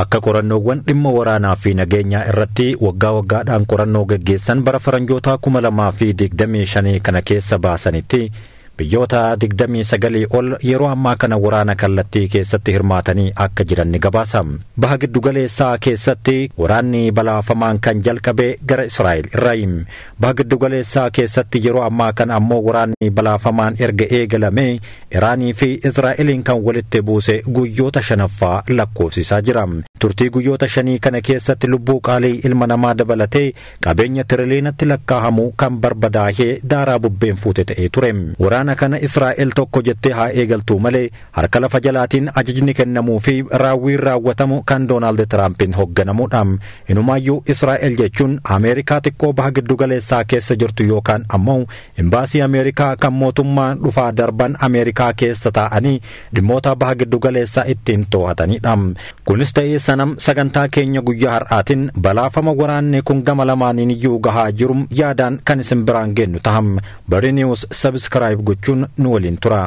Akka qorannoowwan dhimma waraanaa fi nageenyaa irratti waggaa waggaadhaan qorannoo gaggeessan bara faranjoota 2025 kana keessa baasanitti biyyoota 29 ol yeroo ammaa kana waraana kallattii keessatti hirmaatanii akka jiran ni gabaasa. Baha giddugaleessaa keessatti waraanni balaafamaan kan jalqabe gara Israa'el irraayi. Baha giddugaleessaa keessatti yeroo ammaa kana ammoo waraanni balaafamaan erga eegalame Iraanii fi Israa'eliin kan walitti buuse guyyoota 5ffaa lakkoofsisaa jira. Turtii guyyoota 5 kana keessatti lubbuu qaalii ilma namaa dabalatee qabeenya tiriliinatti lakkaa'amu kan barbadaahee daaraa bubbeen fuute ta'ee ture. Waraana kana Israa'el tokko jettee haa eegaltuu malee harka lafa jalaatiin ajajni kennamuu fi raawwiin raawwatamu kan Doonaald Tiraampiin hoogganamuudha. Inumaayyuu Israa'el jechuun Ameerikaa xiqqoo baha giddugaleessaa keessa jirtu yookaan ammoo imbaasii Ameerikaa kan mootummaan dhufaa darban Ameerikaa keessa taa'anii dhimmoota baha giddugaleessaa ittiin to'atanidha. Kunis ta'ee sanam sagantaa keenya guyyaa har'aatiin balaafama waraanni kun gama lamaaniin iyyuu gahaa jiru yaadaan kan isin biraan geenyu taham. Bari News subscribe gochuun nu waliin tura.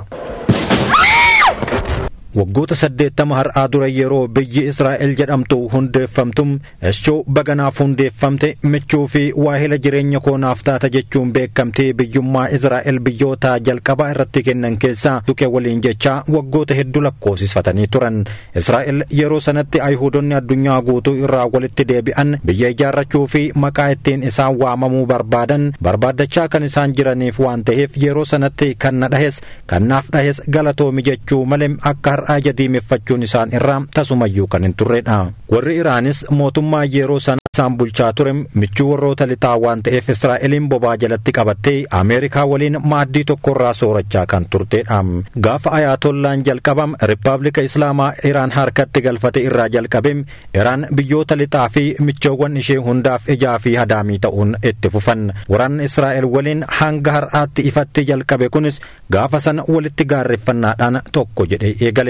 Waggoota 80 har'aa dura yeroo biyyi Israa'el jedhamtu hundeeffamtum eschoo baganaaf hundeeffamte michuu fi waahila jireenya koonaaf taata jechuun beekamtee biyyummaa Israa'el biyyoota jalqabaa irratti kennan keessaa tuqe waliin jecha waggoota hedduu lakkoofsifatanii turan. Israa'el yeroo sanatti Ayhuudonni addunyaa guutuu irraa walitti deebi'an biyya ijaarrachuu fi maqaa ittiin isaan waamamuu barbaaddachaa kan isaan jiraniif waan ta'eef yeroo sanatti kan na dhahes kan naaf dhahes galatoomi jechuu malee akka jadiimeffachuun isaan irraa tasumayyuu kan hin turredha. Warri Iraanis mootummaa yeroo sana isaan bulchaa ture michuu warroota lixaa waan ta'eef Israa'eliin bobaa jalatti qabattee Ameerikaa waliin maaddii tokkorraa soorachaa kan turtedha. Gaafa Ayaatollaan jalqabam Rippaabilika Islaamaa Iraan harkatti galfate irraa jalqabem Iraan biyyoota lixaa fi michoowwan ishee hundaaf ijaa fi hadaamii ta'uun itti fufan. Waraanni Israa'el waliin hanga har'aatti ifatti jalqabe kunis gaafa sana walitti gaarreeffannaadhaan tokko jedhee eegale.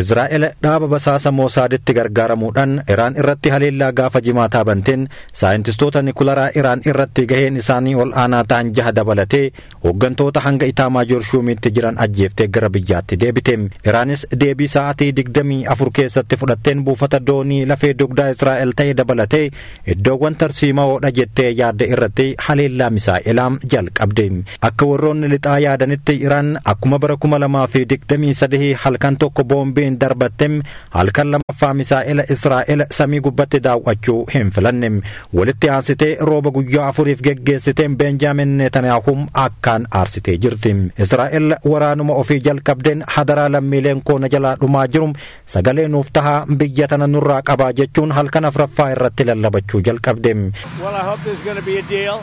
Israa'el dhaaba basaasa Moosaaditti gargaaramuudhaan Iraan irratti haleellaa gaafa jimaataa banteen saayintistoota nikularaa Iraan irratti gaheen isaanii ol aanaa ta'an 6 dabalatee hooggantoota hanga Itaamaajoor Shuumiitti jiran ajjeeftee gara biyyaatti deebite. Iraanis deebii sa'aatii 24 keessatti fudhatteen buufata doonii lafee dugdaa Israa'el ta'e dabalatee iddoowwan tarsiimaoodha jettee yaadde irratti haleellaa misaa'elaa jalqabde. Akka warroonni lixaa yaadanitti Iraan akkuma bara 2023 halkan tokko boombiin darbattem halkan lamaffaa misaa'ela Israa'el samii gubbatti daawwachuu hin filanne. Walitti aansitee rooba guyyaa 4 geggeessiteen Benjaamin Netanyaahum akkaan aarsitee jirti. Israa'el waraanuma ofii jalqabdeen hadaraa lammiileen koona jalaa dhumaa jiru sagalee nuuf tahaa biyya tana nurraa qabaa jechuun halkan afraffaa irratti lallabachuu jalqabde. Well, I hope there's going to be a deal.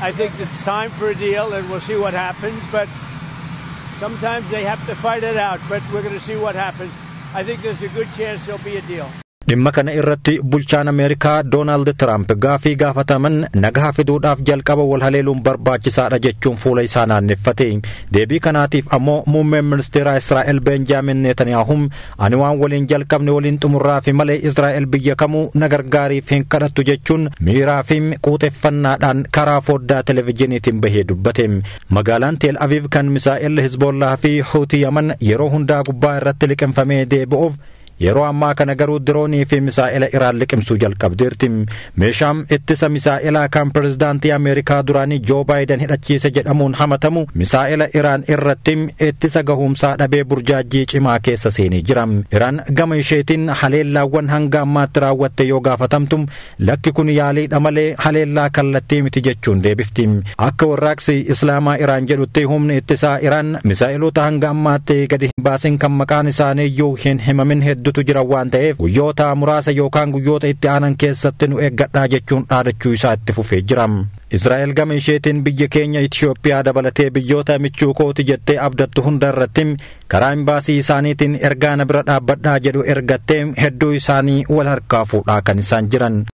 I think it's time for a deal and we'll see what happens, but sometimes they have to fight it out, but we're going to see what happens. I think there's a good chance there'll be a deal. Dhimma kana irratti bulchaan Ameerikaa Doonaald Tiraamp gaafii gaafataman nagaa fiduudhaaf jalqaba wal haleeluun barbaachisaadha jechuun fuula isaa naanneffate. Deebii kanaatiif ammoo muummeen ministeeraa Israa'el Benjaamin Netanyaahum ani waan waliin jalqabne waliin xumurraa fi malee Israa'el biyya kamuu na gargaariif hin kadhattu jechuun miiraa fi quuxeffannaadhaan karaa foddaa televezyiiniitiin bahee dubbate. Magaalaan Teel Aviv kan misaa'el Hizbollaa fi Huutii Yaman yeroo hundaa gubbaa irratti liqimfamee deebi'uuf yeroo ammaa kana garuu diroonii fi misaa'ela Iraan liqimsuu jalqabdeerti. Meeshaan ittisa misaa'elaa kan pirezidaantii Ameerikaa duraanii Joo Baayiden hidhachiise jedhamuun hamatamu misaa'ela Iraan irratti ittisa gahuumsaa dhabee burjaajii cimaa keessa seenee jira. Iraan gama isheetiin haleellaawwan hanga ammaatti raawwatte yoo gaafatamtu lakki kun yaaliidha malee haleellaa kallattii miti jechuun deebifti. Akka warraaqsi Islaamaa Iraan jedhutti humni ittisaa Iraan misaa'eloota hanga ammaatti gadi hin baasin kan maqaan isaanii iyyuu hin himamin hedduu jira waan ta'eef guyyoota muraasa yookaan guyyoota itti aanan keessatti nu eeggadhaa jechuun dhaadachuu isaa itti fufee jira. Israa'el gama isheetiin biyya keenya Itiyoophiyaa dabalatee biyyoota michuu kooti jettee abdattu hunda irratti karaa imbaasii isaaniitiin ergaa na bira dhaabbadhaa jedhu ergattee hedduu isaanii wal harkaa fuudhaa kan isaan jiran.